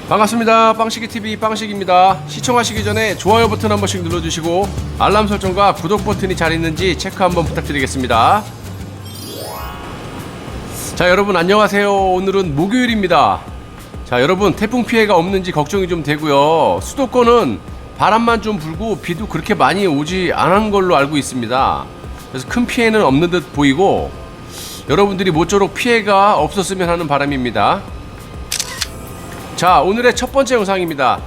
반갑습니다. 빵식이TV 빵식입니다. 시청하시기 전에 좋아요 버튼 한 번씩 눌러주시고 알람 설정과 구독 버튼이 잘 있는지 체크 한번 부탁드리겠습니다. 자, 여러분 안녕하세요. 오늘은 목요일입니다. 자, 여러분 태풍 피해가 없는지 걱정이 좀 되고요. 수도권은 바람만 좀 불고 비도 그렇게 많이 오지 않은 걸로 알고 있습니다. 그래서 큰 피해는 없는 듯 보이고 여러분들이 모쪼록 피해가 없었으면 하는 바람입니다. 자, 오늘의 첫 번째 영상입니다.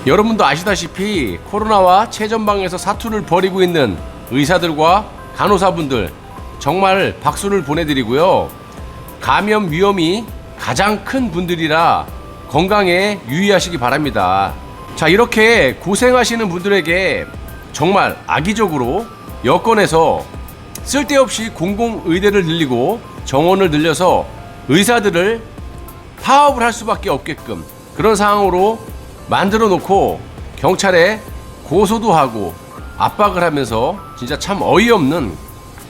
여러분도 아시다시피 코로나와 최전방에서 사투를 벌이고 있는 의사들과 간호사분들 정말 박수를 보내드리고요. 감염 위험이 가장 큰 분들이라 건강에 유의하시기 바랍니다. 자, 이렇게 고생하시는 분들에게 정말 악의적으로 여건에서 쓸데없이 공공의대를 늘리고 정원을 늘려서 의사들을 파업을 할 수밖에 없게끔 그런 상황으로 만들어 놓고 경찰에 고소도 하고 압박을 하면서 진짜 참 어이없는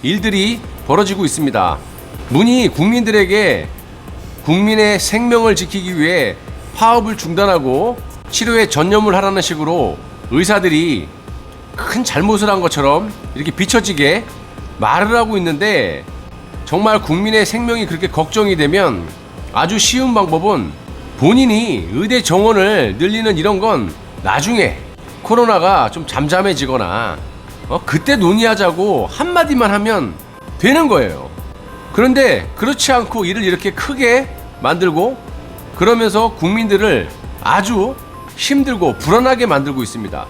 일들이 벌어지고 있습니다. 문희 국민들에게 국민의 생명을 지키기 위해 파업을 중단하고 치료에 전념을 하라는 식으로 의사들이 큰 잘못을 한 것처럼 이렇게 비춰지게 말을 하고 있는데, 정말 국민의 생명이 그렇게 걱정이 되면 아주 쉬운 방법은 본인이 의대 정원을 늘리는 이런 건 나중에 코로나가 좀 잠잠해지거나 그때 논의하자고 한마디만 하면 되는 거예요. 그런데 그렇지 않고 일을 이렇게 크게 만들고 그러면서 국민들을 아주 힘들고 불안하게 만들고 있습니다.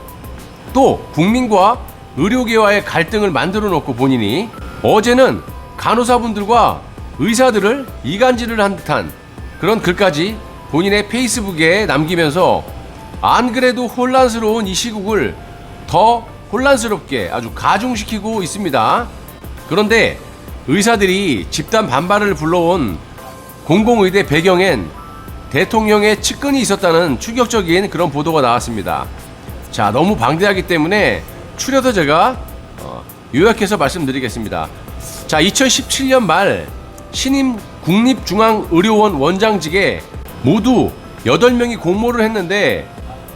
또 국민과 의료계와의 갈등을 만들어 놓고 본인이 어제는 간호사분들과 의사들을 이간질을 한 듯한 그런 글까지 본인의 페이스북에 남기면서 안 그래도 혼란스러운 이 시국을 더 혼란스럽게 아주 가중시키고 있습니다. 그런데 의사들이 집단 반발을 불러온 공공의대 배경엔 대통령의 측근이 있었다는 충격적인 그런 보도가 나왔습니다. 자, 너무 방대하기 때문에 추려서 제가 요약해서 말씀드리겠습니다. 자, 2017년 말 신임 국립중앙의료원 원장직에 모두 8명이 공모를 했는데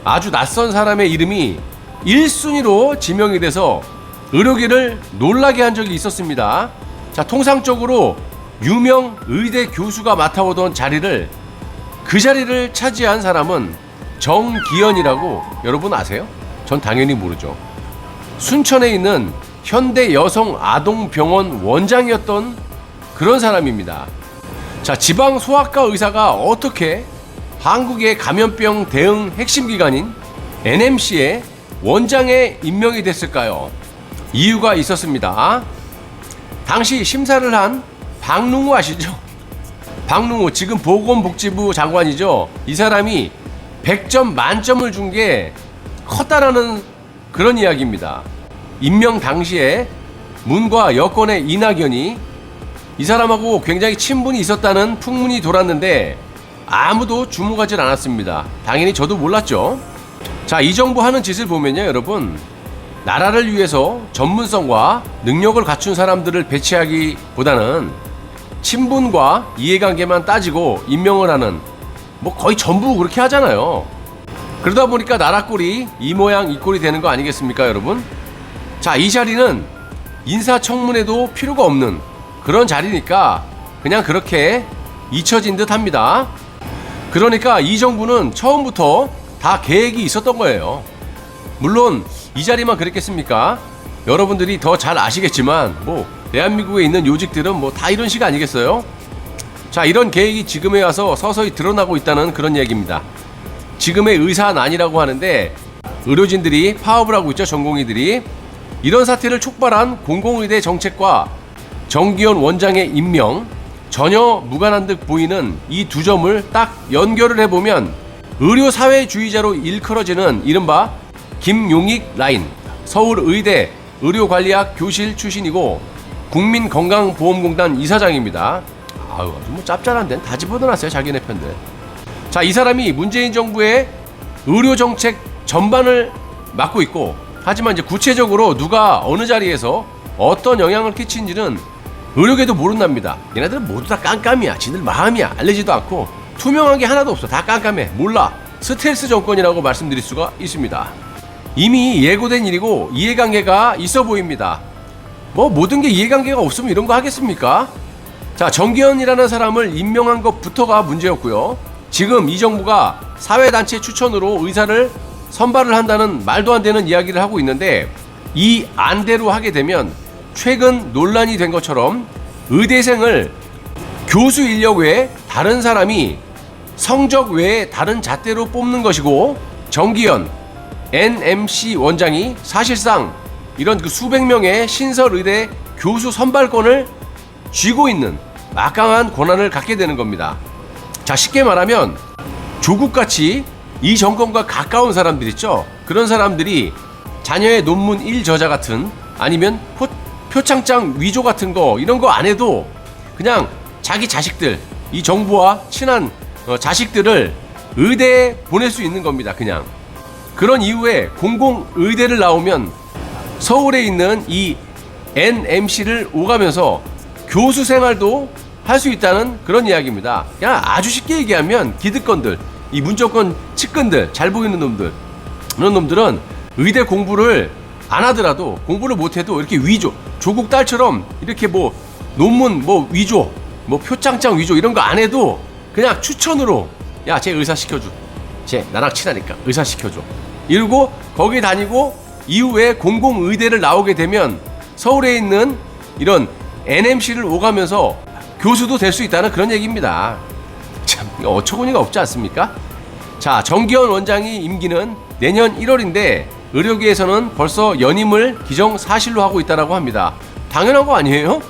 아주 낯선 사람의 이름이 1순위로 지명이 돼서 의료계를 놀라게 한 적이 있었습니다. 자, 통상적으로 유명 의대 교수가 맡아오던 자리를 그 자리를 차지한 사람은 정기현이라고 여러분 아세요? 전 당연히 모르죠. 순천에 있는 현대여성아동병원 원장이었던 그런 사람입니다. 자, 지방 소아과 의사가 어떻게 한국의 감염병 대응 핵심 기관인 NMC의 원장에 임명이 됐을까요? 이유가 있었습니다. 당시 심사를 한 박능우 아시죠? 박능우 지금 보건복지부 장관이죠. 이 사람이 100점 만점을 준 게 컸다라는 그런 이야기입니다. 임명 당시에 문과 여권의 이낙연이 이 사람하고 굉장히 친분이 있었다는 풍문이 돌았는데 아무도 주목하지 않았습니다. 당연히 저도 몰랐죠. 자, 이 정부 하는 짓을 보면요, 여러분, 나라를 위해서 전문성과 능력을 갖춘 사람들을 배치하기보다는 친분과 이해관계만 따지고 임명을 하는, 뭐 거의 전부 그렇게 하잖아요. 그러다 보니까 나라 꼴이 이 모양 이 꼴이 되는 거 아니겠습니까, 여러분? 자, 이 자리는 인사청문회도 필요가 없는 그런 자리니까 그냥 그렇게 잊혀진 듯 합니다. 그러니까 이 정부는 처음부터 다 계획이 있었던 거예요. 물론 이 자리만 그랬겠습니까? 여러분들이 더 잘 아시겠지만 뭐 대한민국에 있는 요직들은 뭐 다 이런 식 아니겠어요? 자, 이런 계획이 지금에 와서 서서히 드러나고 있다는 그런 얘기입니다. 지금의 의사난이라고 하는데 의료진들이 파업을 하고 있죠. 전공의들이. 이런 사태를 촉발한 공공의대 정책과 정기현 원장의 임명, 전혀 무관한 듯 보이는 이 두 점을 딱 연결을 해보면 의료사회주의자로 일컬어지는 이른바 김용익 라인, 서울의대 의료관리학 교실 출신이고 국민건강보험공단 이사장입니다. 아유, 아주 뭐 짭짤한 데는 다 집어넣어놨어요, 자기네 편들. 자, 이 사람이 문재인 정부의 의료정책 전반을 맡고 있고, 하지만 이제 구체적으로 누가 어느 자리에서 어떤 영향을 끼친지는 의료계도 모른답니다. 얘네들은 모두 다 깜깜이야. 지들 마음이야. 알리지도 않고 투명한 게 하나도 없어. 다 깜깜해. 몰라. 스텔스 정권이라고 말씀드릴 수가 있습니다. 이미 예고된 일이고 이해관계가 있어 보입니다. 뭐 모든 게 이해관계가 없으면 이런 거 하겠습니까? 자, 정기현이라는 사람을 임명한 것부터가 문제였고요. 지금 이 정부가 사회단체 추천으로 의사를 선발을 한다는 말도 안 되는 이야기를 하고 있는데, 이 안대로 하게 되면 최근 논란이 된 것처럼 의대생을 교수 인력 외에 다른 사람이 성적 외에 다른 잣대로 뽑는 것이고, 정기현 NMC 원장이 사실상 이런 그 수백 명의 신설 의대 교수 선발권을 쥐고 있는 막강한 권한을 갖게 되는 겁니다. 자, 쉽게 말하면 조국같이 이 정권과 가까운 사람들 있죠. 그런 사람들이 자녀의 논문 1저자 같은, 아니면 표창장 위조 같은 거, 이런 거 안 해도 그냥 자기 자식들, 이 정부와 친한 자식들을 의대에 보낼 수 있는 겁니다. 그냥 그런 이후에 공공의대를 나오면 서울에 있는 이 NMC를 오가면서 교수 생활도 할 수 있다는 그런 이야기입니다. 그냥 아주 쉽게 얘기하면 기득권들, 이 문정권 측근들, 잘 보이는 놈들, 그런 놈들은 의대 공부를 안 하더라도, 공부를 못해도 이렇게 위조, 조국 딸처럼 이렇게 뭐 논문 뭐 위조, 뭐 표창장 위조 이런 거 안 해도 그냥 추천으로, 야, 쟤 의사 시켜줘, 쟤 나랑 친하니까 의사 시켜줘, 이러고 거기 다니고 이후에 공공의대를 나오게 되면 서울에 있는 이런 NMC를 오가면서 교수도 될 수 있다는 그런 얘기입니다. 참 어처구니가 없지 않습니까? 자, 정기현 원장이 임기는 내년 1월인데 의료계에서는 벌써 연임을 기정사실로 하고 있다고 합니다. 당연한 거 아니에요?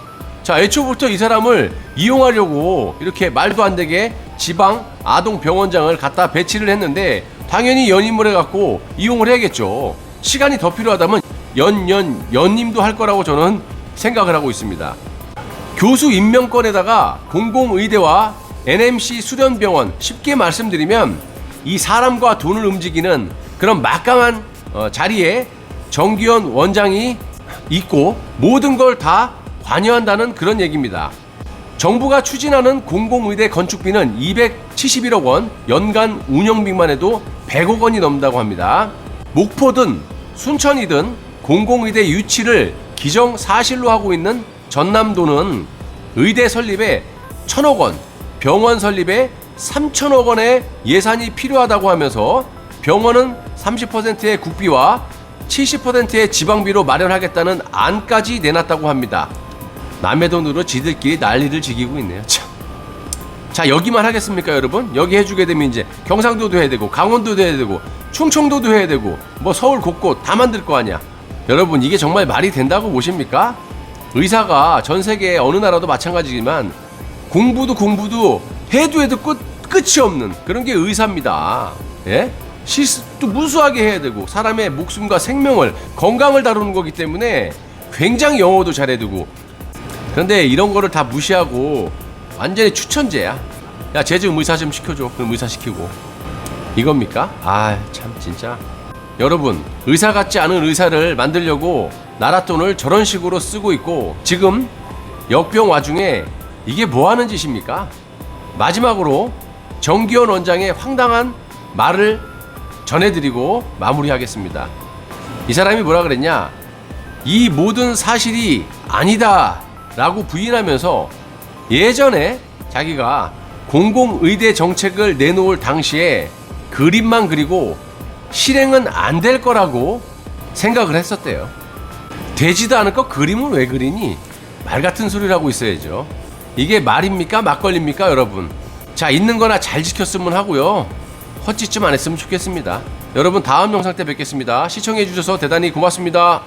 자, 애초부터 이 사람을 이용하려고 이렇게 말도 안 되게 지방 아동병원장을 갖다 배치를 했는데 당연히 연임을 해갖고 이용을 해야겠죠. 시간이 더 필요하다면 연임도 할 거라고 저는 생각을 하고 있습니다. 교수 임명권에다가 공공의대와 NMC 수련병원, 쉽게 말씀드리면 이 사람과 돈을 움직이는 그런 막강한 자리에 정기현 원장이 있고 모든 걸 다 관여한다는 그런 얘기입니다. 정부가 추진하는 공공의대 건축비는 271억 원, 연간 운영비만 해도 100억 원이 넘는다고 합니다. 목포든 순천이든 공공의대 유치를 기정사실로 하고 있는 전남도는 의대 설립에 1,000억 원, 병원 설립에 3,000억 원의 예산이 필요하다고 하면서 병원은 30%의 국비와 70%의 지방비로 마련하겠다는 안까지 내놨다고 합니다. 남의 돈으로 지들끼리 난리를 지기고 있네요. 참. 자, 여기만 하겠습니까, 여러분? 여기 해주게 되면 이제 경상도도 해야 되고, 강원도도 해야 되고, 충청도도 해야 되고, 뭐 서울 곳곳 다 만들 거 아니야. 여러분, 이게 정말 말이 된다고 보십니까? 의사가 전 세계 어느 나라도 마찬가지지만 공부도 해도 끝이 없는 그런 게 의사입니다. 예? 실습도 무수하게 해야 되고, 사람의 목숨과 생명을, 건강을 다루는 거기 때문에 굉장히 영어도 잘해야 되고. 그런데 이런 거를 다 무시하고 완전히 추천제야. 야, 쟤 좀 의사 좀 시켜줘. 그럼 의사 시키고. 이겁니까? 아, 참 진짜. 여러분, 의사 같지 않은 의사를 만들려고 나라 돈을 저런 식으로 쓰고 있고, 지금 역병 와중에 이게 뭐 하는 짓입니까? 마지막으로 정기현 원장의 황당한 말을 전해드리고 마무리하겠습니다. 이 사람이 뭐라 그랬냐? 이 모든 사실이 아니다 라고 부인하면서 예전에 자기가 공공의대 정책을 내놓을 당시에 그림만 그리고 실행은 안 될 거라고 생각을 했었대요. 되지도 않을 거 그림을 왜 그리니? 말 같은 소리를 하고 있어야죠. 이게 말입니까? 막걸리입니까, 여러분? 자, 있는 거나 잘 지켰으면 하고요. 헛짓 좀 안 했으면 좋겠습니다. 여러분, 다음 영상 때 뵙겠습니다. 시청해 주셔서 대단히 고맙습니다.